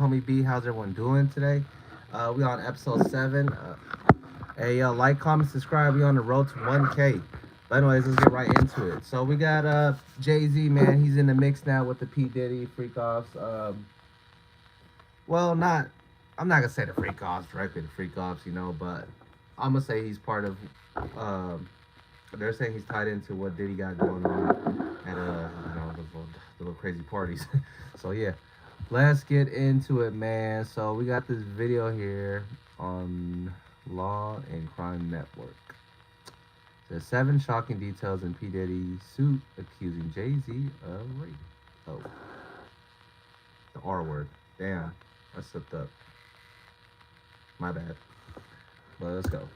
Homie B. How's everyone doing today? We on episode 7. Hey, like, comment, subscribe. We on the road to 1K. But anyways, let's get right into it. So we got Jay Z, man. He's in the mix now with the P Diddy freak offs. Well, not. I'm not gonna say the freak offs directly, the freak offs, but I'm gonna say he's part of. Um, they're saying he's tied into what Diddy got going on at the little crazy parties. So yeah, let's get into it, man. So we got this video here on Law and Crime Network. There's 7 shocking details in P Diddy's suit accusing Jay Z of rape. Oh, the R word. Damn, I slipped up. My bad. But let's go.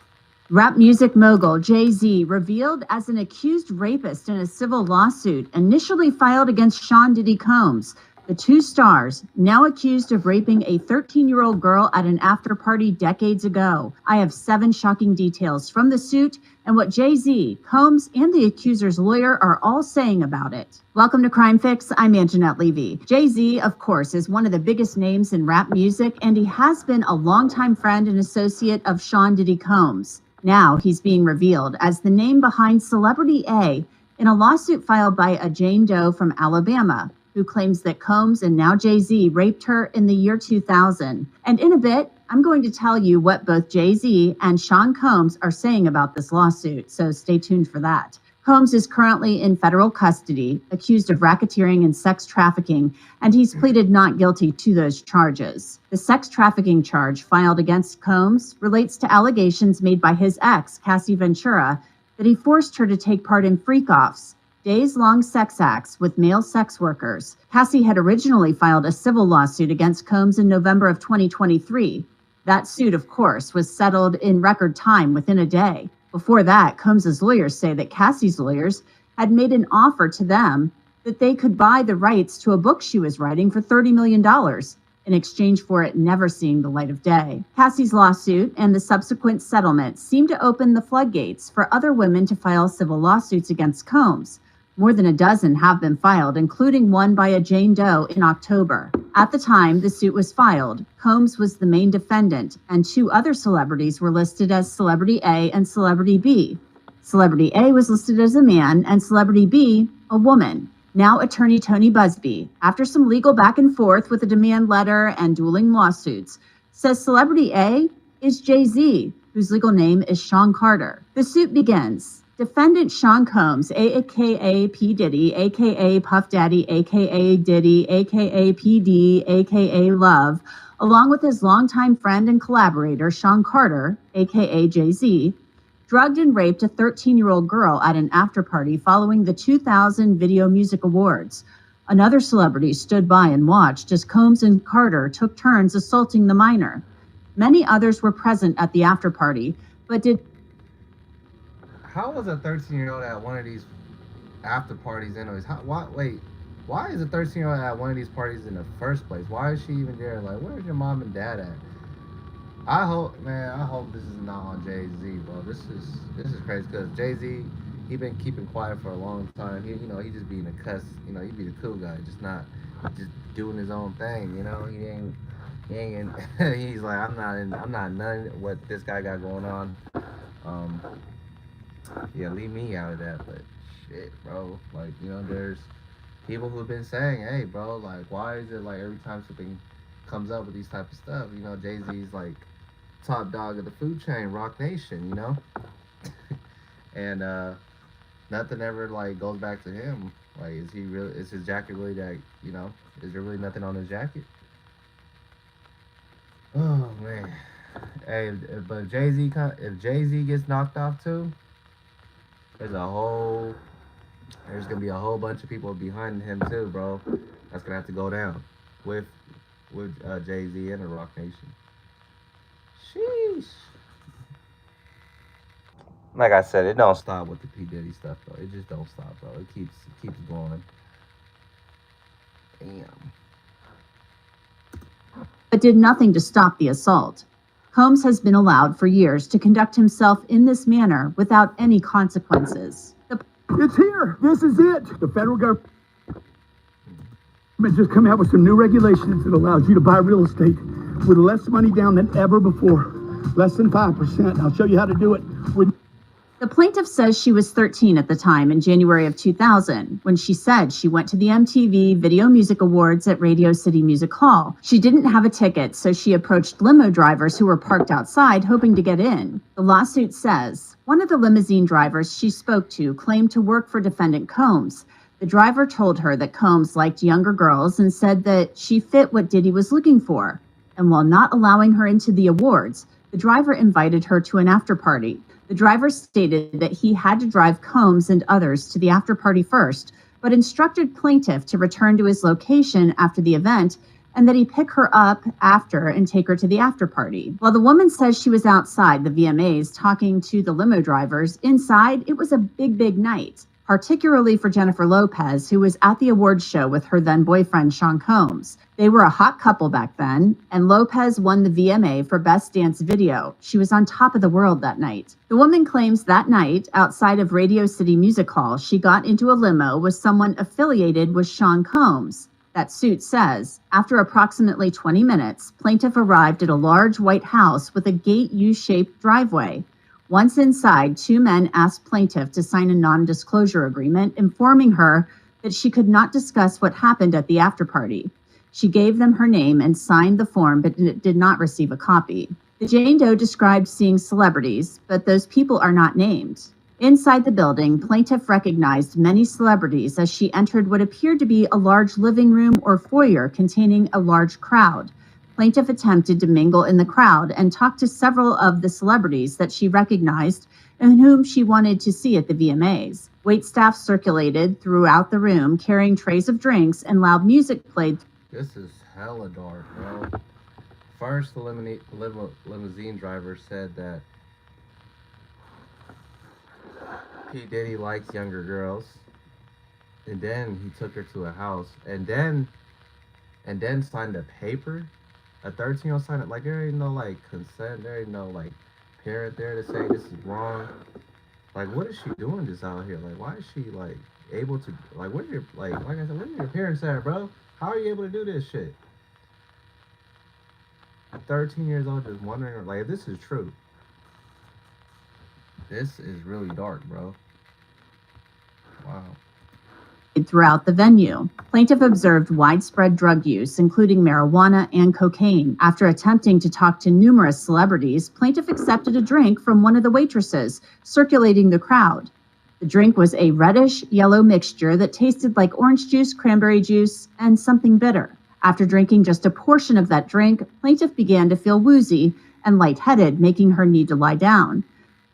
Rap music mogul Jay-Z revealed as an accused rapist in a civil lawsuit initially filed against Sean Diddy Combs. The two stars, now accused of raping a 13-year-old girl at an after-party decades ago. I have 7 shocking details from the suit and what Jay-Z, Combs, and the accuser's lawyer are all saying about it. Welcome to Crime Fix. I'm Anjanette Levy. Jay-Z, of course, is one of the biggest names in rap music, and he has been a longtime friend and associate of Sean Diddy Combs. Now he's being revealed as the name behind Celebrity A in a lawsuit filed by a Jane Doe from Alabama, who claims that Combs and now Jay-Z raped her in the year 2000. And in a bit, I'm going to tell you what both Jay-Z and Sean Combs are saying about this lawsuit, so stay tuned for that. Combs is currently in federal custody, accused of racketeering and sex trafficking, and he's pleaded not guilty to those charges. The sex trafficking charge filed against Combs relates to allegations made by his ex, Cassie Ventura, that he forced her to take part in freak-offs, days-long sex acts with male sex workers. Cassie had originally filed a civil lawsuit against Combs in November of 2023. That suit, of course, was settled in record time within a day. Before that, Combs' lawyers say that Cassie's lawyers had made an offer to them that they could buy the rights to a book she was writing for $30 million in exchange for it never seeing the light of day. Cassie's lawsuit and the subsequent settlement seemed to open the floodgates for other women to file civil lawsuits against Combs. More than a dozen have been filed, including one by a Jane Doe in October. At the time the suit was filed, Combs was the main defendant, and 2 other celebrities were listed as Celebrity A and Celebrity B. Celebrity A was listed as a man, and Celebrity B, a woman. Now attorney Tony Busby, after some legal back and forth with a demand letter and dueling lawsuits, says Celebrity A is Jay-Z, whose legal name is Sean Carter. The suit begins. Defendant Sean Combs, a.k.a. P. Diddy, a.k.a. Puff Daddy, a.k.a. Diddy, a.k.a. PD, a.k.a. Love, along with his longtime friend and collaborator Sean Carter, a.k.a. Jay-Z, drugged and raped a 13-year-old girl at an after-party following the 2000 Video Music Awards. Another celebrity stood by and watched as Combs and Carter took turns assaulting the minor. Many others were present at the after-party, but did How was a 13-year-old at one of these after parties anyways? Why is a 13-year-old at one of these parties in the first place? Why is she even there? Like, where's your mom and dad at? I hope this is not on Jay-Z, bro. This is crazy because Jay-Z, he been keeping quiet for a long time. He just being a cuss. He be the cool guy, just doing his own thing. He ain't he's like, I'm not none what this guy got going on. Um, yeah, leave me out of that. But shit, bro. Like, there's people who've been saying, hey, bro, like, why is it like every time something comes up with these type of stuff, Jay-Z's like top dog of the food chain, Rock Nation, and nothing ever like goes back to him. Like, is his jacket really that, is there really nothing on his jacket? Oh man. Hey, but if Jay-Z gets knocked off too, there's gonna be a whole bunch of people behind him too, bro. That's gonna have to go down with Jay-Z and the Rock Nation. Sheesh. Like I said, it don't stop with the P Diddy stuff though. It just don't stop, bro. It keeps going. Damn. but did nothing to stop the assault. Combs has been allowed for years to conduct himself in this manner without any consequences. It's here. This is it. The federal government just come out with some new regulations that allows you to buy real estate with less money down than ever before. Less than 5%. I'll show you how to do it with... The plaintiff says she was 13 at the time in January of 2000 when she said she went to the MTV Video Music Awards at Radio City Music Hall. She didn't have a ticket, so she approached limo drivers who were parked outside hoping to get in. The lawsuit says one of the limousine drivers she spoke to claimed to work for defendant Combs. The driver told her that Combs liked younger girls and said that she fit what Diddy was looking for. And while not allowing her into the awards, the driver invited her to an after party. The driver stated that he had to drive Combs and others to the after party first, but instructed plaintiff to return to his location after the event and that he pick her up after and take her to the after party. While the woman says she was outside the VMAs talking to the limo drivers, inside it was a big night, particularly for Jennifer Lopez, who was at the awards show with her then boyfriend, Sean Combs. They were a hot couple back then, and Lopez won the VMA for Best Dance Video. She was on top of the world that night. The woman claims that night, outside of Radio City Music Hall, she got into a limo with someone affiliated with Sean Combs. That suit says, after approximately 20 minutes, plaintiff arrived at a large white house with a gate U-shaped driveway. Once inside, two men asked plaintiff to sign a non-disclosure agreement, informing her that she could not discuss what happened at the after party. She gave them her name and signed the form, but did not receive a copy. The Jane Doe described seeing celebrities, but those people are not named. Inside the building, plaintiff recognized many celebrities as she entered what appeared to be a large living room or foyer containing a large crowd. Plaintiff attempted to mingle in the crowd and talk to several of the celebrities that she recognized and whom she wanted to see at the VMAs. Waitstaff circulated throughout the room, carrying trays of drinks, and loud music played. This is hella dark, bro. First, the limousine driver said that P. Diddy likes younger girls, and then he took her to a house, and then signed a paper. A 13-year-old signed it. Like, there ain't no like consent. There ain't no like parent there to say this is wrong. Like, what is she doing just out here? Like, why is she like able to like? Where's your like I said, where's your parents at, bro? How are you able to do this shit? At 13 years old, just wondering, like, if this is true. This is really dark, bro. Wow. Throughout the venue. Plaintiff observed widespread drug use, including marijuana and cocaine. After attempting to talk to numerous celebrities, plaintiff accepted a drink from one of the waitresses, circulating the crowd. The drink was a reddish-yellow mixture that tasted like orange juice, cranberry juice, and something bitter. After drinking just a portion of that drink, plaintiff began to feel woozy and lightheaded, making her need to lie down.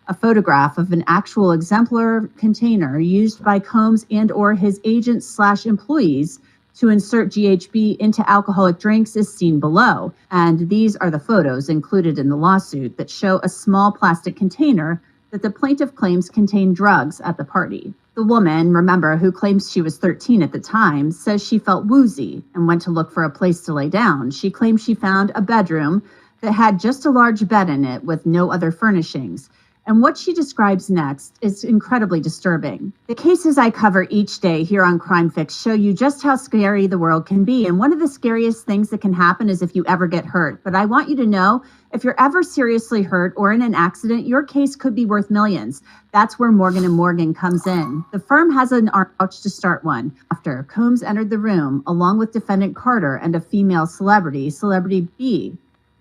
A photograph of an actual exemplar container used by Combs and/or his agents/employees to insert GHB into alcoholic drinks is seen below, and these are the photos included in the lawsuit that show a small plastic container that the plaintiff claims contained drugs at the party. The woman, remember, who claims she was 13 at the time, says she felt woozy and went to look for a place to lay down. She claims she found a bedroom that had just a large bed in it with no other furnishings. And what she describes next is incredibly disturbing. The cases I cover each day here on Crime Fix show you just how scary the world can be. And one of the scariest things that can happen is if you ever get hurt. But I want you to know, if you're ever seriously hurt or in an accident, your case could be worth millions. That's where Morgan & Morgan comes in. The firm has an arch to start one. After Combs entered the room, along with defendant Carter and a female celebrity, Celebrity B,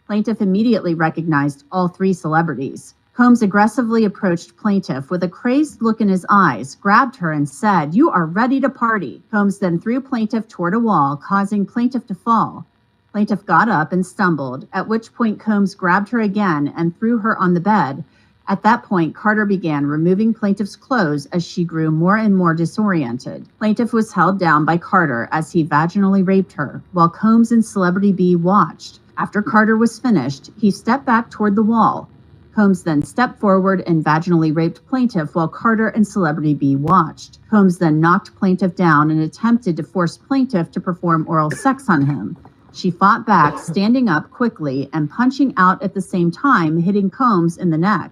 plaintiff immediately recognized all three celebrities. Combs aggressively approached plaintiff with a crazed look in his eyes, grabbed her and said, "You are ready to party." Combs then threw plaintiff toward a wall, causing plaintiff to fall. Plaintiff got up and stumbled, at which point Combs grabbed her again and threw her on the bed. At that point, Carter began removing plaintiff's clothes as she grew more and more disoriented. Plaintiff was held down by Carter as he vaginally raped her, while Combs and Celebrity B watched. After Carter was finished, he stepped back toward the wall. Combs then stepped forward and vaginally raped plaintiff while Carter and Celebrity B watched. Combs then knocked plaintiff down and attempted to force plaintiff to perform oral sex on him. She fought back, standing up quickly and punching out at the same time, hitting Combs in the neck.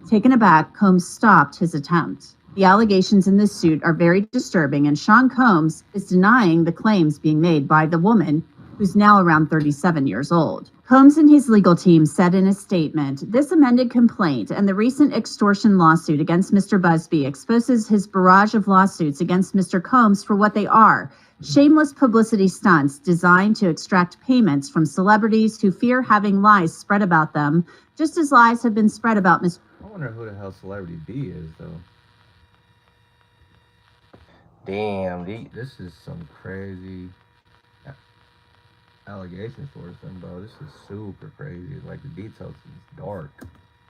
Taken aback, Combs stopped his attempt. The allegations in this suit are very disturbing, and Sean Combs is denying the claims being made by the woman, who's now around 37 years old. Combs and his legal team said in a statement, "This amended complaint and the recent extortion lawsuit against Mr. Busby exposes his barrage of lawsuits against Mr. Combs for what they are: shameless publicity stunts designed to extract payments from celebrities who fear having lies spread about them, just as lies have been spread about Mr." I wonder who the hell Celebrity B is, though. Damn, this is some crazy allegations for them, bro. This is super crazy. Like, the details is dark.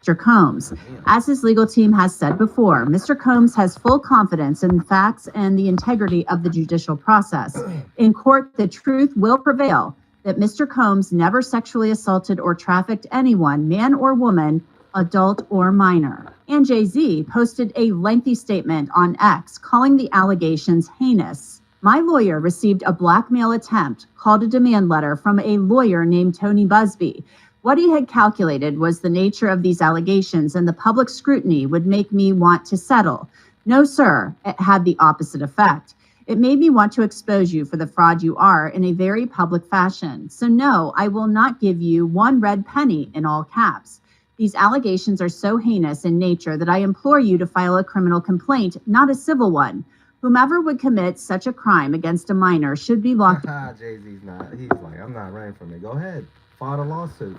Mr. Combs. As his legal team has said before, Mr. Combs has full confidence in the facts and the integrity of the judicial process. In court, the truth will prevail that Mr. Combs never sexually assaulted or trafficked anyone, man or woman, adult or minor. And Jay-Z posted a lengthy statement on X calling the allegations heinous. "My lawyer received a blackmail attempt, called a demand letter from a lawyer named Tony Busby. What he had calculated was the nature of these allegations and the public scrutiny would make me want to settle. No, sir, it had the opposite effect. It made me want to expose you for the fraud you are in a very public fashion. So no, I will not give you one red penny," in all caps. "These allegations are so heinous in nature that I implore you to file a criminal complaint, not a civil one. Whomever would commit such a crime against a minor should be locked." Jay-Z's not. He's like, I'm not running from it. Go ahead. File the lawsuit.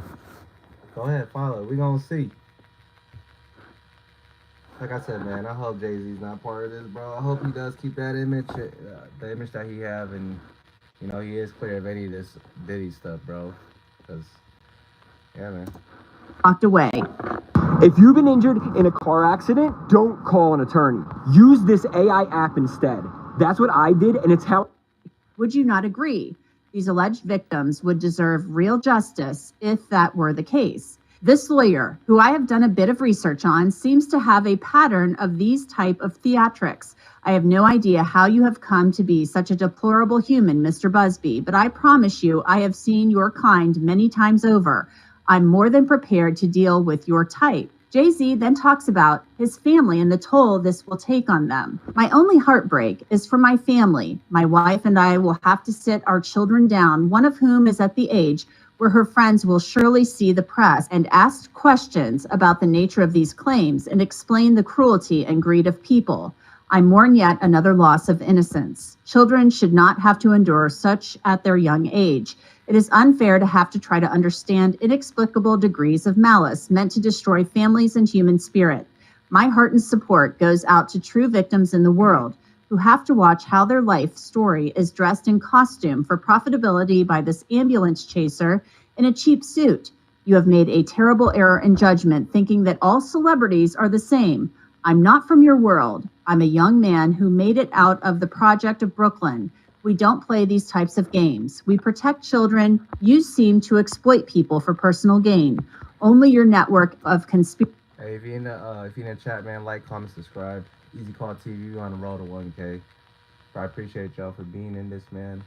Go ahead, file it. We're going to see. Like I said, man, I hope Jay-Z's not part of this, bro. I hope he does keep that image, the image that he have, and, you know, he is clear of any of this Diddy stuff, bro. Because, yeah, man. Locked away. If you've been injured in a car accident, don't call an attorney. Use this AI app instead. That's what I did, and it's how... Would you not agree? These alleged victims would deserve real justice if that were the case. This lawyer, who I have done a bit of research on, seems to have a pattern of these type of theatrics. I have no idea how you have come to be such a deplorable human, Mr. Busby, but I promise you I have seen your kind many times over. I'm more than prepared to deal with your type. Jay-Z then talks about his family and the toll this will take on them. "My only heartbreak is for my family. My wife and I will have to sit our children down, one of whom is at the age where her friends will surely see the press and ask questions about the nature of these claims and explain the cruelty and greed of people. I mourn yet another loss of innocence. Children should not have to endure such at their young age. It is unfair to have to try to understand inexplicable degrees of malice meant to destroy families and human spirit. My heart and support goes out to true victims in the world who have to watch how their life story is dressed in costume for profitability by this ambulance chaser in a cheap suit. You have made a terrible error in judgment, thinking that all celebrities are the same. I'm not from your world. I'm a young man who made it out of the project of Brooklyn. We don't play these types of games. We protect children. You seem to exploit people for personal gain. Only your network of conspiracy." Hey, if you're in the chat, man, like, comment, subscribe. Easy Call TV on the road to 1K. I appreciate y'all for being in this, man.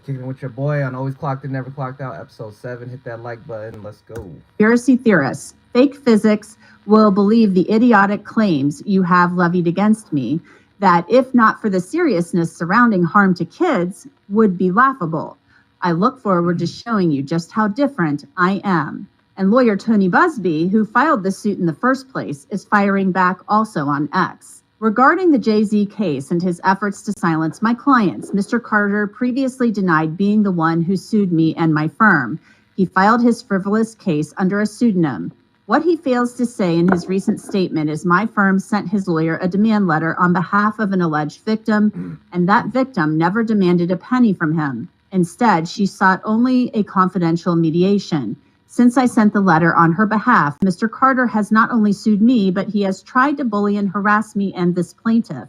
Kicking it with your boy on Always Clocked In, Never Clocked Out, episode 7. Hit that like button. Let's go. Conspiracy theorists, fake physics will believe the idiotic claims you have levied against me that, if not for the seriousness surrounding harm to kids, would be laughable. I look forward to showing you just how different I am. And lawyer Tony Busby, who filed the suit in the first place, is firing back also on X. Regarding the Jay-Z case and his efforts to silence my clients, Mr. Carter previously denied being the one who sued me and my firm. He filed his frivolous case under a pseudonym. What he fails to say in his recent statement is my firm sent his lawyer a demand letter on behalf of an alleged victim, and that victim never demanded a penny from him. Instead, she sought only a confidential mediation. Since I sent the letter on her behalf, Mr. Carter has not only sued me, but he has tried to bully and harass me and this plaintiff.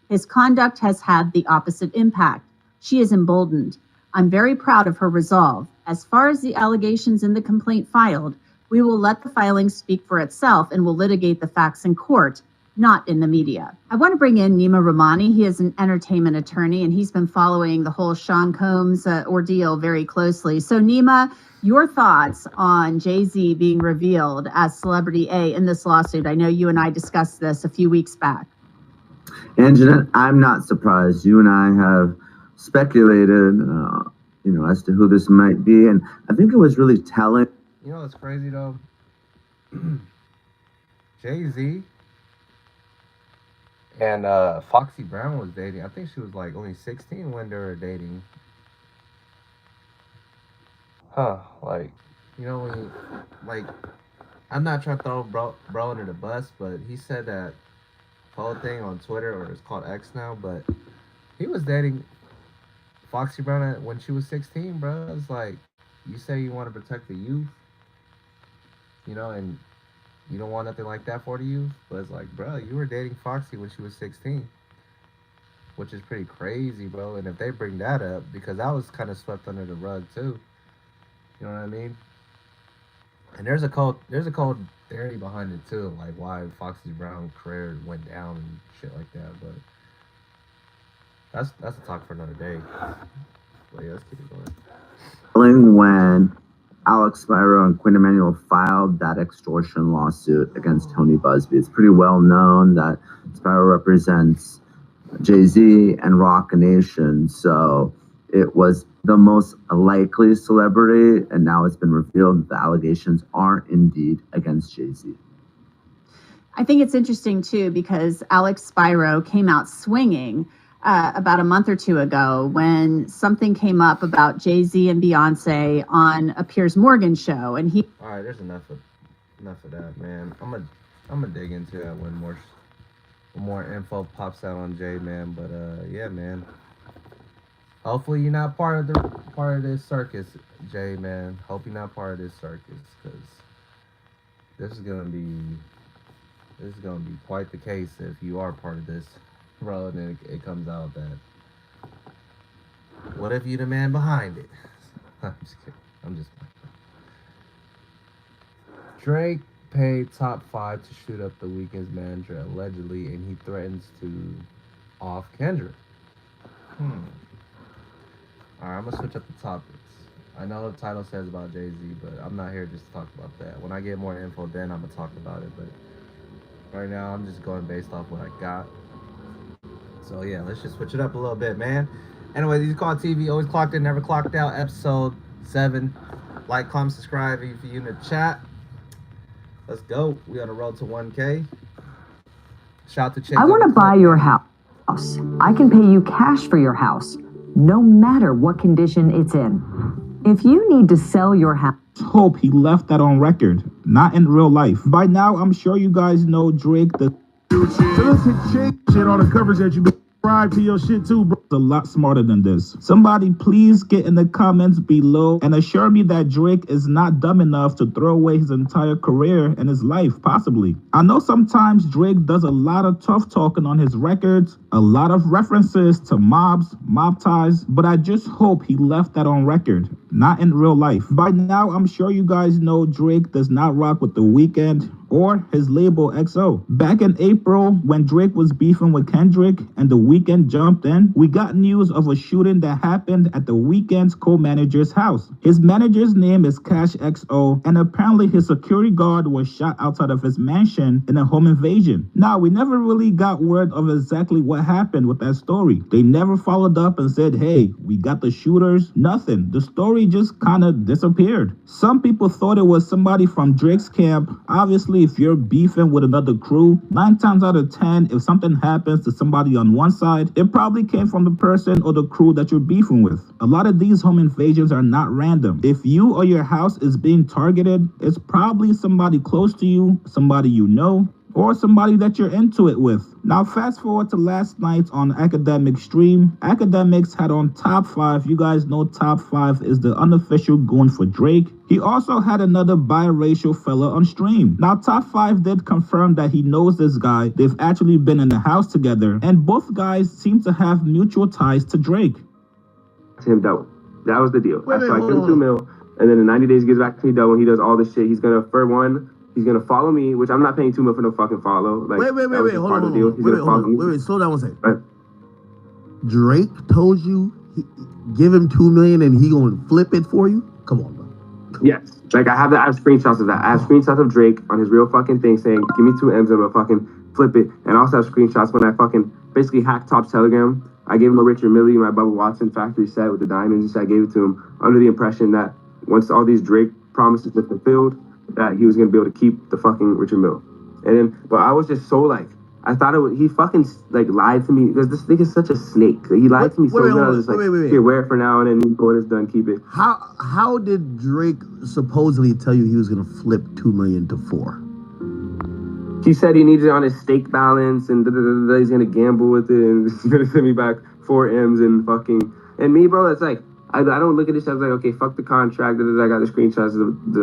His conduct has had the opposite impact. She is emboldened. I'm very proud of her resolve. As far as the allegations in the complaint filed, we will let the filing speak for itself and will litigate the facts in court, not in the media. I want to bring in Nima Rahmani. He is an entertainment attorney, and he's been following the whole Sean Combs ordeal very closely. So, Nima, your thoughts on Jay-Z being revealed as Celebrity A in this lawsuit? I know you and I discussed this a few weeks back. And Jeanette, I'm not surprised. You and I have speculated, as to who this might be, and I think it was really telling. You know what's crazy though? Jay-Z and Foxy Brown was dating. I think she was like only 16 when they were dating. Like, when you, like, I'm not trying to throw bro under the bus, but he said that whole thing on Twitter, or it's called X now, but he was dating Foxy Brown when she was 16, bro. It's like, you say you want to protect the youth, and you don't want nothing like that for the youth, but it's like, bro, you were dating Foxy when she was 16, which is pretty crazy, bro. And if they bring that up, because that was kind of swept under the rug too, you know what I mean? And there's a cold theory behind it too, like why Foxy Brown's career went down and shit like that. But that's a talk for another day. But yeah, let's keep it going. When Alex Spiro and Quinn Emanuel filed that extortion lawsuit against Tony Busby, it's pretty well known that Spiro represents Jay-Z and Rock Nation, so it was the most likely celebrity, and now it's been revealed that the allegations are indeed against Jay-Z. I think it's interesting too, because Alex Spiro came out swinging about a month or two ago when something came up about Jay-Z and Beyonce on a Piers Morgan show, and he. All right, there's enough of that, man. I'm gonna dig into that when more info pops out on Jay, man. But yeah, man. Hopefully you're not part of this circus, Jay, man. Hope you're not part of this circus, because this is gonna be quite the case if you are part of this, bro. And then it comes out that, what if you the man behind it? I'm just kidding. I'm just kidding. Drake paid Top 5 to shoot up The Weeknd's manager allegedly, and he threatens to off Kendrick. Alright, I'm gonna switch up the topics. I know the title says about Jay-Z, but I'm not here just to talk about that. When I get more info, then I'm gonna talk about it. But right now, I'm just going based off what I got. So yeah, let's just switch it up a little bit, man. Anyway, these called TV, always clocked in, never clocked out. Episode 7. Like, comment, subscribe if you're in the chat. Let's go. We on the road to 1K. Shout out to Chick. I want to buy your house. I can pay you cash for your house, no matter what condition it's in. If you need to sell your house. Hope he left that on record, not in real life. By now, I'm sure you guys know Drake, the Shit on the covers that you subscribe to your shit too, bro. a lot smarter than this. Somebody please get in the comments below and assure me that Drake is not dumb enough to throw away his entire career and his life, possibly. I know sometimes Drake does a lot of tough talking on his records, a lot of references to mobs, mob ties, but I just hope he left that on record, not in real life. By now, I'm sure you guys know Drake does not rock with The Weeknd or his label XO. Back in April, when Drake was beefing with Kendrick and The Weeknd jumped in, we got news of a shooting that happened at The Weeknd's co-manager's house. His manager's name is Cash XO, and apparently his security guard was shot outside of his mansion in a home invasion. Now, we never really got word of exactly what happened with that story. They never followed up and said, hey, we got the shooters. Nothing. The story just kind of disappeared. Some people thought it was somebody from Drake's camp. Obviously, if you're beefing with another crew, 9 times out of 10, if something happens to somebody on one side, it probably came from the person or the crew that you're beefing with. A lot of these home invasions are not random. If you or your house is being targeted, it's probably somebody close to you, somebody you know, or somebody that you're into it with. Now, fast forward to last night on Academic Stream. Academics had on Top 5. You guys know Top 5 is the unofficial goon for Drake. He also had another biracial fella on stream. Now, Top 5 did confirm that he knows this guy. They've actually been in the house together, and both guys seem to have mutual ties to Drake. Him double. That was the deal. So I give him $2 million, and then in 90 days he gives back to me double. He does all this shit. He's gonna, for one, he's gonna follow me, which I'm not paying $2 million for no fucking follow. Like, wait, hold on, slow down one second. Right. Drake told you give him $2 million and he gonna flip it for you? Come on, bro. Yes, like I have screenshots of that. I have screenshots of Drake on his real fucking thing saying, "Give me 2 M's and I'm gonna fucking flip it." And I also have screenshots when I fucking basically hacked Top's Telegram. I gave him a Richard Mille, my Bubba Watson factory set with the diamonds. I gave it to him under the impression that once all these Drake promises were fulfilled, that he was gonna be able to keep the fucking Richard Mille. And then, but I was just so like, I thought it was, he fucking like lied to me because this nigga is such a snake. He lied to me so good. I was just like, here, wear it for now, and then when it's done, keep it. How did Drake supposedly tell you he was gonna flip $2 million to $4 million? He said he needs it on his stake balance, and he's gonna gamble with it, and he's gonna send me back 4 M's and fucking. And me, bro, it's like I don't look at this. I was like, okay, fuck the contract. I got the screenshots.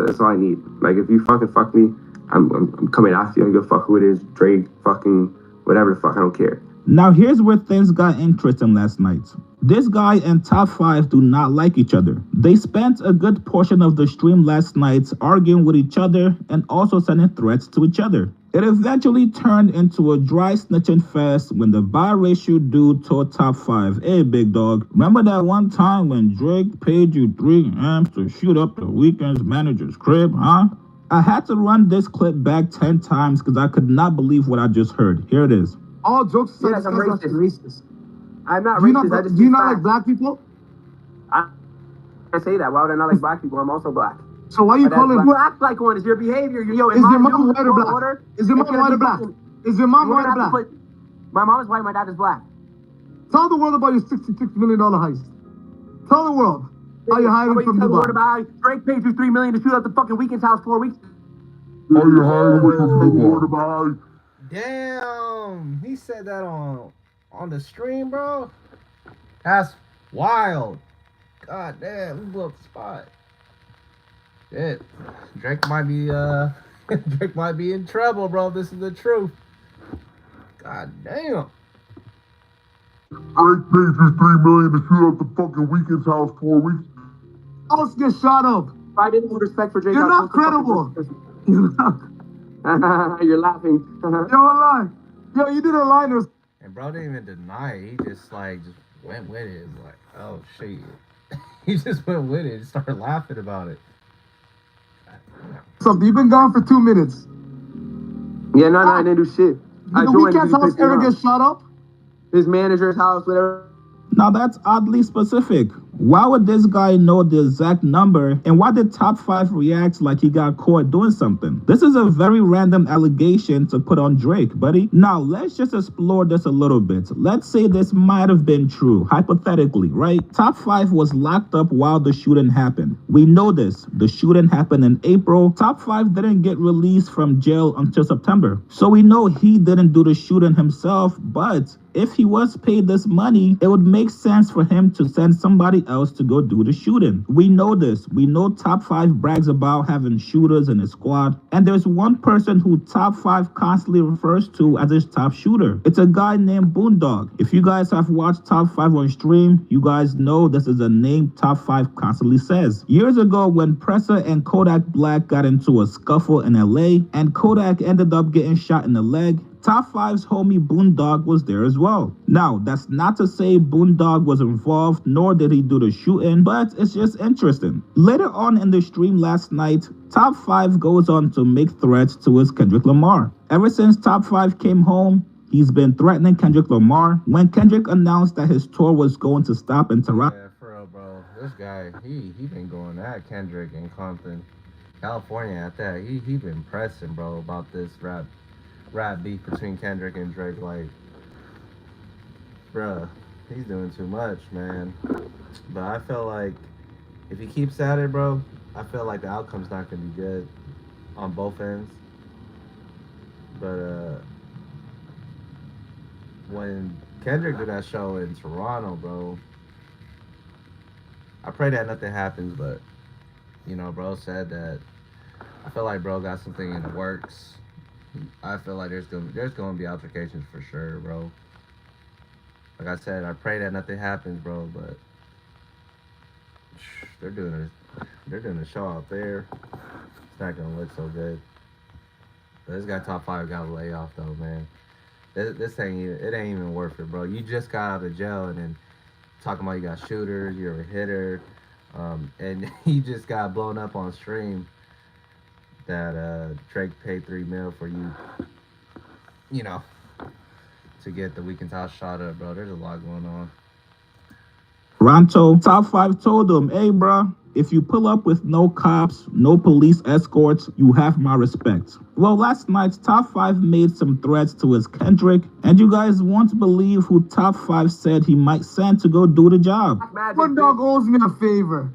That's all I need. Like, if you fucking fuck me, I'm coming after you. I don't give a fuck who it is. Drake, fucking whatever the fuck. I don't care. Now here's where things got interesting last night. This guy and Top 5 do not like each other. They spent a good portion of the stream last night arguing with each other and also sending threats to each other. It eventually turned into a dry snitching fest when the biracial dude told Top 5, hey big dog, remember that one time when Drake paid you 3 M's to shoot up the Weeknd's manager's crib, huh? I had to run this clip back 10 times because I could not believe what I just heard. Here it is. All jokes aside, Yes, I'm racist. I'm not do you racist. not, do you not like black people? I say that. Why would I not like black people? I'm also black. So why you calling? You act like one. Is your behavior? Yo, Is your mom white or black? Is your mom white or black? Is your mom white or black? My mom is white. My dad is black. Tell the world about your $66 million heist. Tell the world how you're hiding from the world Dubai. about Drake paid you $3 million to shoot up the fucking Weeknd's house 4 weeks. How you hiding from Dubai? Damn, he said that on the stream, bro. That's wild. God damn, we blew up the spot. Shit, Drake might be Drake might be in trouble, bro. This is the truth. God damn. Drake paid you $3 million to shoot up the fucking Weeknd's house 4 weeks. Let's get shot up. I didn't have respect for Drake. You're not credible. You're not. You're laughing. Yo, a lie. Yo, you did a line. And bro didn't even deny it. He just went with it. Like, oh shit. He just went with it and started laughing about it. Something. You've been gone for 2 minutes. Yeah, no, I didn't do shit. The Weeknd's house ever get shot up? His manager's house, whatever. Now that's oddly specific. Why would this guy know the exact number, and why did Top 5 react like he got caught doing something? This is a very random allegation to put on Drake, buddy. Now let's just explore this a little bit. Let's say this might have been true, hypothetically, right? Top 5 was locked up while the shooting happened. We know this. The shooting happened in April. Top 5 didn't get released from jail until September. So we know he didn't do the shooting himself, but if he was paid this money, it would make sense for him to send somebody else to go do the shooting. We know this. We know Top 5 brags about having shooters in his squad. And there's one person who Top 5 constantly refers to as his top shooter. It's a guy named Boondog. If you guys have watched Top 5 on stream, you guys know this is a name Top 5 constantly says. Years ago, when Pressa and Kodak Black got into a scuffle in LA, and Kodak ended up getting shot in the leg, Top 5's homie Boondog was there as well. Now, that's not to say Boondog was involved, nor did he do the shooting, but it's just interesting. Later on in the stream last night, Top 5 goes on to make threats towards Kendrick Lamar. Ever since Top 5 came home, he's been threatening Kendrick Lamar. When Kendrick announced that his tour was going to stop in Toronto. Yeah, for real, bro. This guy, he been going at Kendrick in Compton, California at that. He been pressing, bro, about this rap beef between Kendrick and Drake. Like, bruh, he's doing too much, man. But I feel like if he keeps at it, bro, I feel like the outcome's not gonna be good on both ends. But when Kendrick did that show in Toronto, bro, I pray that nothing happens, but you know, bro said that I feel like bro got something in the works. I feel like there's gonna be altercations for sure, bro. Like I said, I pray that nothing happens, bro. But they're doing a show out there. It's not gonna look so good. But this guy Top 5 got a layoff though, man. This ain't even worth it, bro. You just got out of jail and then talking about you got shooters, you're a hitter, and you just got blown up on stream. That Drake paid $3 million for you, you know, to get the Weekend House shot up, bro. There's a lot going on. Ronto, Top 5 told him, hey, bro, if you pull up with no cops, no police escorts, you have my respect. Well, last night, Top 5 made some threats to his Kendrick, and you guys won't believe who Top 5 said he might send to go do the job. One dog owes me a favor.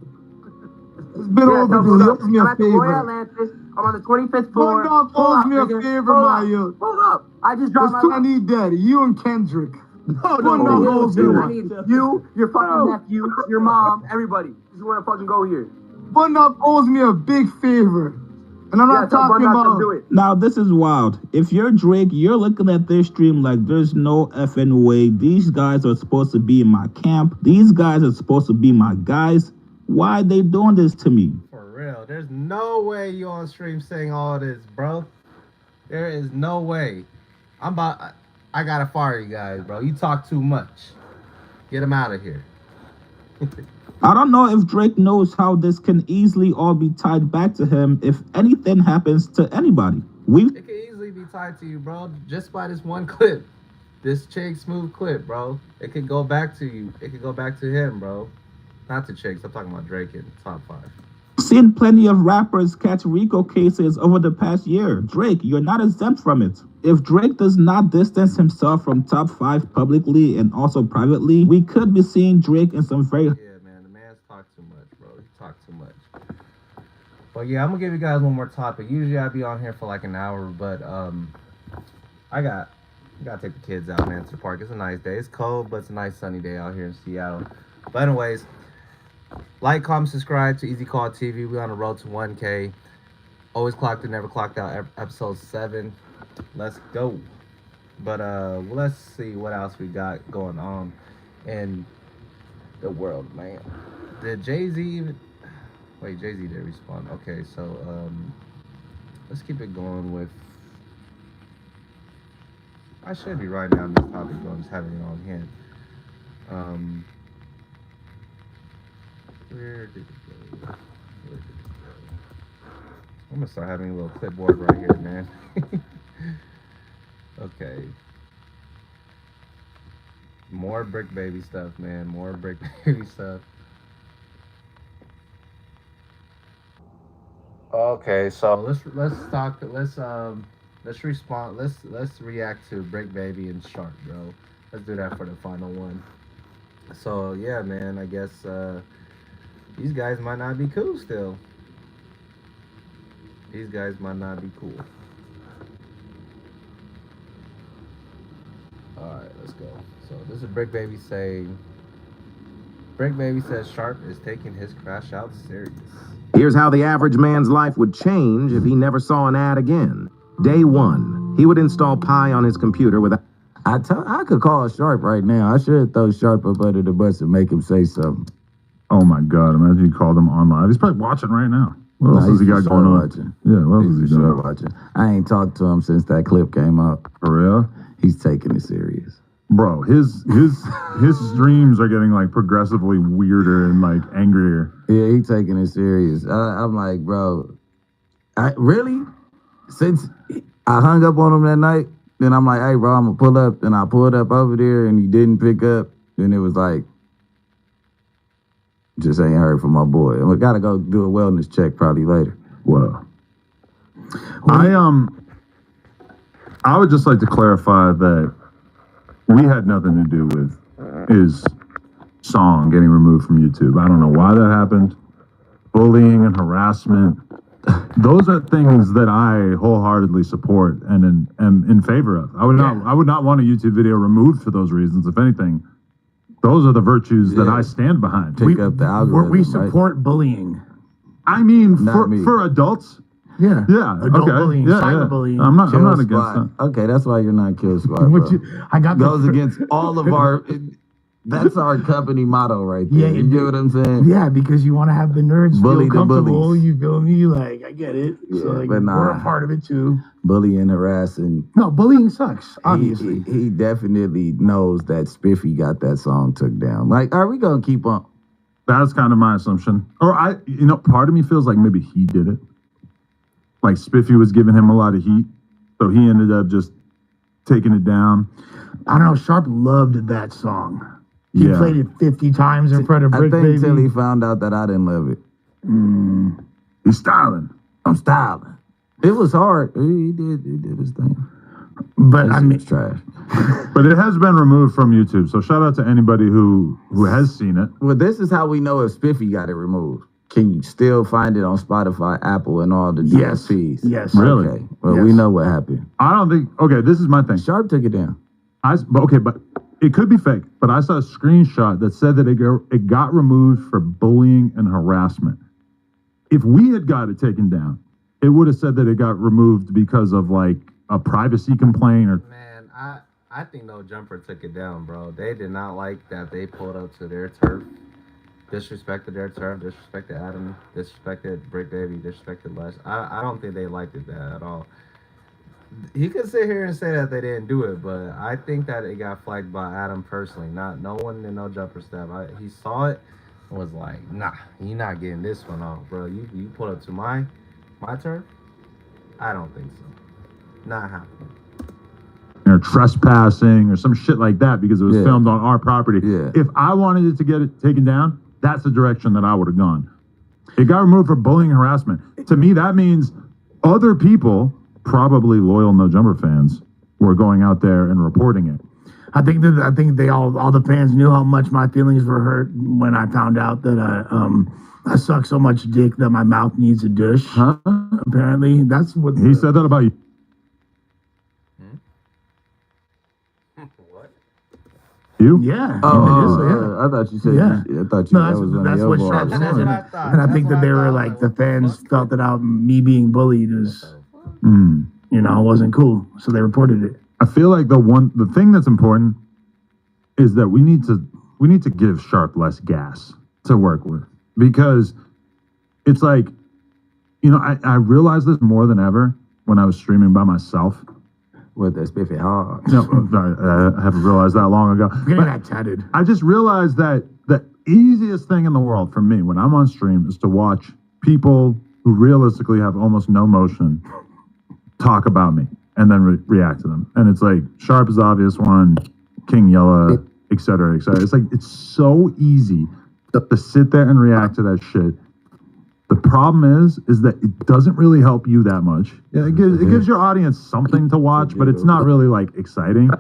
It's been overdue. He owes me a favor. I'm on the 25th floor. One dog owes me a favor, my youth. Hold up. I just dropped There's two I need dead. You and Kendrick. One dog owes me I one. need you, your fucking nephew, your mom, everybody. You want to fucking go here. One dog owes me a big favor. And I'm not talking about... Do it. Now, this is wild. If you're Drake, you're looking at this stream like there's no effing way. These guys are supposed to be in my camp. These guys are supposed to be my guys. Why are they doing this to me? For real, there's no way you on stream saying all this, bro. There is no way. I gotta fire you guys, bro. You talk too much. Get him out of here. I don't know if Drake knows how this can easily all be tied back to him if anything happens to anybody. It can easily be tied to you, bro, just by this one clip. This Chig Smooth clip, bro. It could go back to you. It could go back to him, bro. Not to Chigs. I'm talking about Drake in Top 5. Seen plenty of rappers catch RICO cases over the past year. Drake, you're not exempt from it. If Drake does not distance himself from Top 5 publicly and also privately, we could be seeing Drake in some very... Yeah, man, the man's talked too much, bro. He talked too much. But yeah, I'm gonna give you guys one more topic. Usually I'd be on here for like an hour, but I gotta take the kids out, man, to the park. It's a nice day. It's cold, but it's a nice sunny day out here in Seattle. But anyways, like, comment, subscribe to Easy Call TV. We're on the road to 1K. Always clocked in, never clocked out. Episode 7. Let's go. But well, let's see what else we got going on in the world, man. Did Jay-Z even... Wait, Jay-Z did respond. Okay, so let's keep it going with... I should be writing down this topic, but I'm just having it on hand. Where did it go? I'm gonna start having a little clipboard right here, man. Okay. More Brick Baby stuff, man. More Brick Baby stuff. Okay, so let's react to Brick Baby and Sharp, bro. Let's do that for the final one. So yeah, man, I guess these guys might not be cool still. These guys might not be cool. Alright, let's go. So this is Brick Baby saying, Brick Baby says Sharp is taking his crash out serious. Here's how the average man's life would change if he never saw an ad again. Day 1, he would install Pi on his computer without... I could call Sharp right now. I should throw Sharp up under the bus and make him say something. Oh my God, imagine you called him on live. He's probably watching right now. What else has he got going on? Watching. Yeah, what else is he doing? Watching. I ain't talked to him since that clip came out. For real? He's taking it serious. Bro, his streams are getting like progressively weirder and like angrier. Yeah, he's taking it serious. I'm like, bro, really? Since I hung up on him that night, then I'm like, hey, bro, I'm gonna pull up. And I pulled up over there and he didn't pick up. Then it was like, just ain't heard from my boy. I gotta go do a wellness check probably later. Well, I would just like to clarify that we had nothing to do with his song getting removed from YouTube. I don't know why that happened. Bullying and harassment. Those are things that I wholeheartedly support and am in favor of. I would not want a YouTube video removed for those reasons. If anything, those are the virtues that I stand behind. Pick up the algorithm, we support bullying. I mean, for adults. Yeah. Adult bullying, cyberbullying. I'm not against that. Okay, that's why you're not Kill Squad, bro. Goes against all of our... That's our company motto right there. Yeah, you get what I'm saying? Yeah, because you want to have the nerds Bully feel comfortable. bullies. You feel me? Like, I get it. Yeah, so, like, but we're a part of it, too. Bullying, harassing. No, bullying sucks, obviously. He definitely knows that Spiffy got that song took down. Like, are we going to keep on? That's kind of my assumption. Or, part of me feels like maybe he did it. Like, Spiffy was giving him a lot of heat. So he ended up just taking it down. I don't know. Sharp loved that song. He Yeah. played it 50 times in front of I Brick think till Baby. he found out that I didn't love it. He's styling. I'm styling. It was hard. He did his thing. But This I mean, was trash. But it has been removed from YouTube. So shout out to anybody who has seen it. Well, this is how we know if Spiffy got it removed. Can you still find it on Spotify, Apple, and all the Yes. DSPs? Yes. Really? Okay. Well, Yes. we know what happened. I don't think. Okay, this is my thing. Sharp took it down. But it could be fake. But I saw a screenshot that said that it got removed for bullying and harassment. If we had got it taken down, it would have said that it got removed because of like a privacy complaint or. Man, I think No Jumper took it down, bro. They did not like that they pulled up to their turf, disrespected their turf, disrespected Adam, disrespected Brick Baby, disrespected Les. I don't think they liked it that at all. He could sit here and say that they didn't do it, but I think that it got flagged by Adam personally, not no one in No Jumper staff. He saw it and was like, nah, you're not getting this one off, bro. You pull up to my turf? I don't think so. Not happening. Or trespassing or some shit like that because it was Yeah. filmed on our property. Yeah. If I wanted it to get it taken down, that's the direction that I would have gone. It got removed for bullying and harassment. To me, that means other people, probably loyal No Jumper fans, were going out there and reporting it. I think they all the fans knew how much my feelings were hurt when I found out that I suck so much dick that my mouth needs a douche. Huh? Apparently, that's what He said that about you. What? You? Yeah. I thought you said. Yeah. I thought you. No, that was one of that's your what bars. Sharp That's what said. I thought. And I That's think what that they I were thought. like, the What the fans fuck? felt that me being bullied is, Mm. wasn't cool. So they reported it. I feel like the thing that's important is that we need to give Sharp less gas to work with, because it's like, I realized this more than ever when I was streaming by myself. With that Spiffy hard. No, I haven't realized that long ago. Getting But that tatted. I just realized that the easiest thing in the world for me when I'm on stream is to watch people who realistically have almost no motion talk about me and then react to them. And it's like Sharp is the obvious one, King Yella, et cetera, et cetera. It's like, it's so easy to sit there and react to that shit. The problem is that it doesn't really help you that much. Yeah, it gives your audience something to watch, but it's not really like exciting.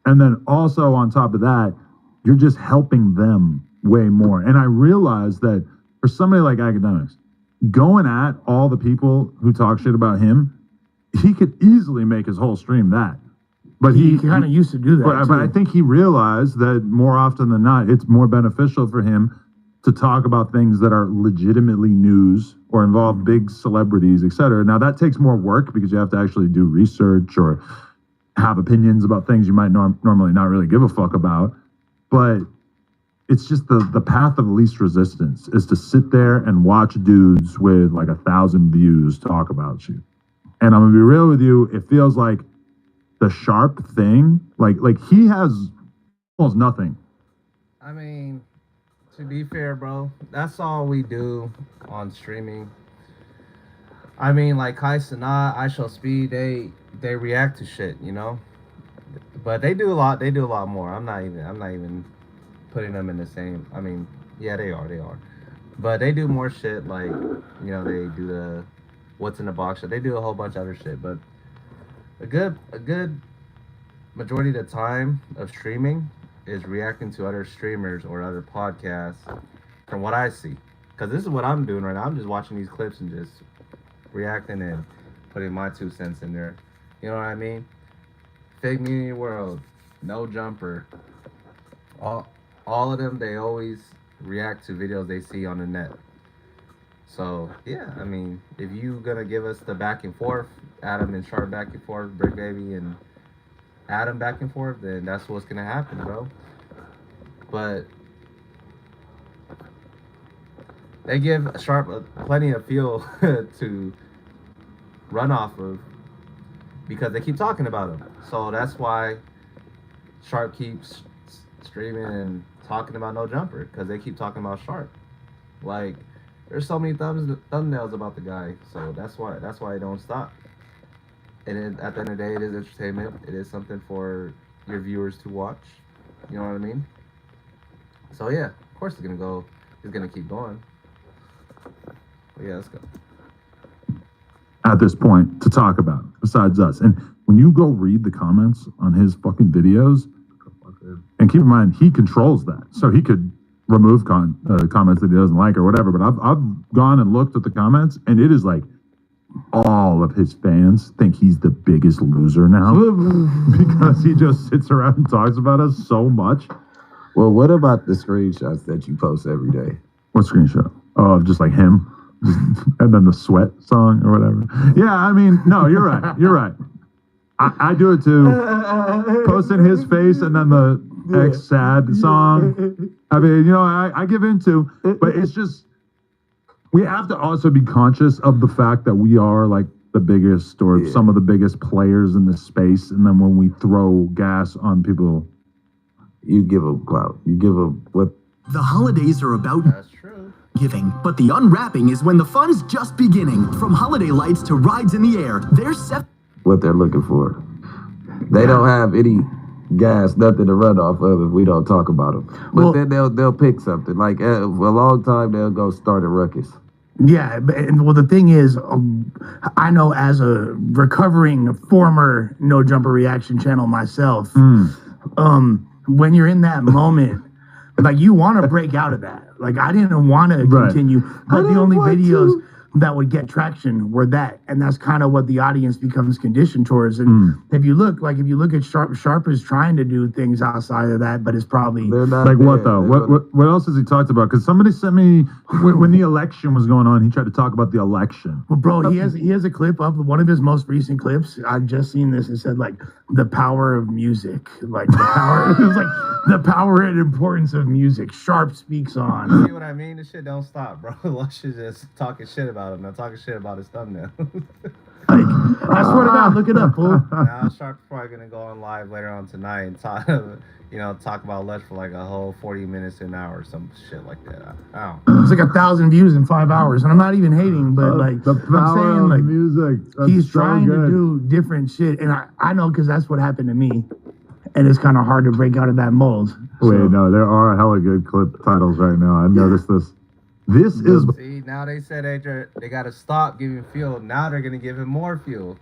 And then also on top of that, you're just helping them way more. And I realized that for somebody like Academics, going at all the people who talk shit about him, he could easily make his whole stream that. But He kind of used to do that. but I think he realized that more often than not, it's more beneficial for him to talk about things that are legitimately news or involve big celebrities, et cetera. Now, that takes more work because you have to actually do research or have opinions about things you might normally not really give a fuck about. But it's just the path of least resistance is to sit there and watch dudes with like 1,000 views talk about you. And I'm going to be real with you, it feels like the Sharp thing, like he has almost nothing. I mean, to be fair, bro, that's all we do on streaming. I mean, like Kai Sanat, I Show Speed, they react to shit, but they do a lot more. I'm not even putting them in the same. I mean, yeah, they are, but they do more shit. Like, they do the What's in the Box shit. They do a whole bunch of other shit, but a good majority of the time of streaming is reacting to other streamers or other podcasts, from what I see. Because this is what I'm doing right now. I'm just watching these clips and just reacting and putting my 2 cents in there. You know what I mean? Fake Media World, No Jumper. All of them, they always react to videos they see on the net. So, yeah, I mean, if you gonna give us the back and forth, Adam and Sharp back and forth, Brick Baby and Adam back and forth, then that's what's gonna happen, bro. But they give Sharp plenty of fuel to run off of because they keep talking about him. So that's why Sharp keeps streaming and talking about No Jumper, because they keep talking about Sharp. Like, there's so many thumbnails about the guy, so that's why they don't stop. at the end of the day, it is entertainment. It is something for your viewers to watch. You know what I mean? So yeah, of course it's gonna keep going. But yeah, let's go. At this point, to talk about, besides us. And when you go read the comments on his fucking videos, and keep in mind, he controls that. So he could remove comments that he doesn't like or whatever. But I've gone and looked at the comments, and it is like all of his fans think he's the biggest loser now because he just sits around and talks about us so much. Well, what about the screenshots that you post every day? What screenshot? Oh, of just like him, and then the sweat song or whatever. Yeah, I mean, no, you're right. You're right. I do it too. Posting his face and then the X sad song. I mean, you know, I give into, but it's just, we have to also be conscious of the fact that we are like the biggest or some of the biggest players in this space. And then when we throw gas on people, you give them clout. You give them what? The holidays are about giving, but the unwrapping is when the fun's just beginning. From holiday lights to rides in the air, there's what they're looking for. They don't have any gas, nothing to run off of if we don't talk about them. But then they'll pick something. Like for a long time, they'll go start a ruckus. Yeah, well, the thing is, I know as a recovering former No Jumper reaction channel myself, when you're in that moment, like you want to break out of that. Like I didn't want to continue, but the only videos that would get traction were that, and that's kind of what the audience becomes conditioned towards. And if you look at Sharp is trying to do things outside of that, but it's probably like what though? What else has he talked about? Because somebody sent me when the election was going on, he tried to talk about the election. Well, bro, he has a clip up, one of his most recent clips. I've just seen this. It said like the power of music, like the power. It was like the power and importance of music. Sharp speaks on. See what I mean? This shit don't stop, bro. Lush is just talking shit about him. Not talking shit about his thumbnail. I swear to God, look it up, fool. Now Sharp's probably gonna go on live later on tonight and talk about Lush for like a whole 40 minutes to an hour or some shit like that. I don't know. It's like 1,000 views in 5 hours, and I'm not even hating, but like the power I'm saying, like of music. That's he's so trying good. to do different shit, and I know because that's what happened to me, and it's kind of hard to break out of that mold. Wait, no, there are hella good clip titles right now. I noticed this. This is. See, now they said they got to stop giving fuel. Now they're gonna give him more fuel.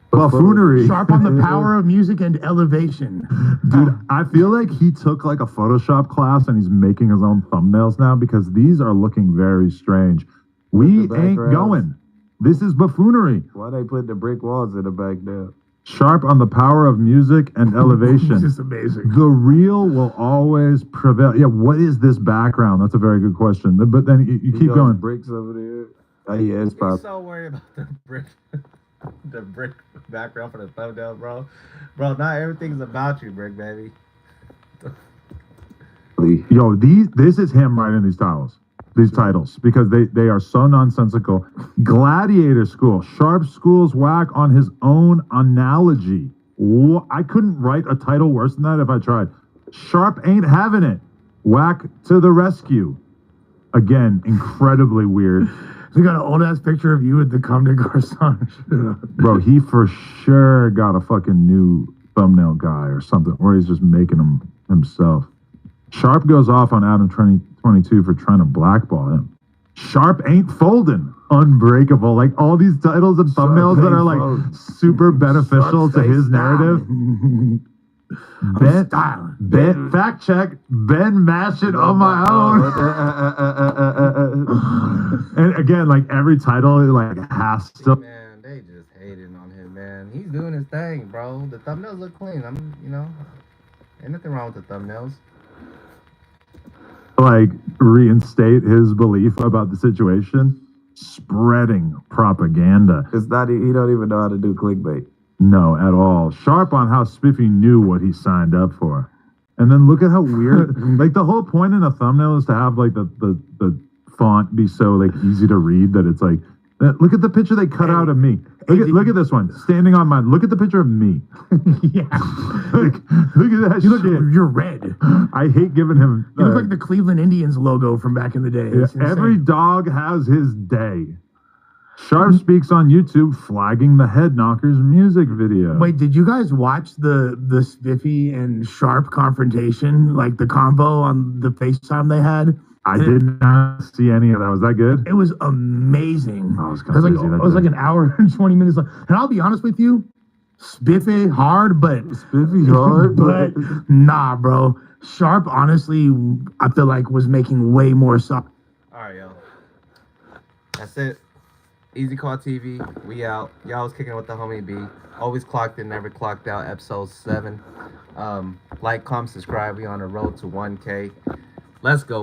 Buffoonery. Sharp on the power of music and elevation. Dude, I feel like he took like a Photoshop class and he's making his own thumbnails now because these are looking very strange. We ain't going. This is buffoonery. Why they put the brick walls in the back there? Sharp on the power of music and elevation. It's just amazing. The real will always prevail. Yeah, what is this background? That's a very good question. But then you keep going. Bricks over there. Oh, yeah, it's I'm so worried about the brick background for the thumbnail, bro. Bro, not everything's about you, Brick, baby. Yo, this is him writing these titles because they are so nonsensical. Gladiator School, Sharp School's whack on his own analogy. I couldn't write a title worse than that if I tried. Sharp ain't having it. Whack to the rescue. Again, incredibly weird. We got an old ass picture of you with the Comme des Garçons. Bro, he for sure got a fucking new thumbnail guy or something, or he's just making them himself. Sharp goes off on Adam 2022 for trying to blackball him. Sharp ain't folding. Unbreakable. Like all these titles and thumbnails that are like super beneficial to his narrative. Ben, fact check. Ben mashing on my own. And again, like every title, it like has to. Man, they just hating on him, man. He's doing his thing, bro. The thumbnails look clean. Ain't nothing wrong with the thumbnails. Like reinstate his belief about the situation, spreading propaganda. It's not. He don't even know how to do clickbait. No, at all. Sharp on how Spiffy knew what he signed up for, and then look at how weird. Like the whole point in a thumbnail is to have like the font be so like easy to read that it's like. Look at the picture they cut out of me. Look at this one. Standing on mine. Look at the picture of me. Yeah. Look at that. You're red. I hate giving him. You look like the Cleveland Indians logo from back in the day. Yeah, every dog has his day. Sharp speaks on YouTube flagging the Head Knockers music video. Wait, did you guys watch the Spiffy and Sharp confrontation, like the combo on the FaceTime they had? I did not see any of that. Was that good? It was amazing. I was It was like, busy that it was day. like an hour and 20 minutes long. And I'll be honest with you, Spiffy hard, but nah, bro. Sharp, honestly, I feel like was making way more stuff. All right, yo. That's it. Easy Call TV. We out. Y'all was kicking it with the homie B. Always clocked in, never clocked out. Episode 7. Like, comment, subscribe. We on the road to 1K. Let's go.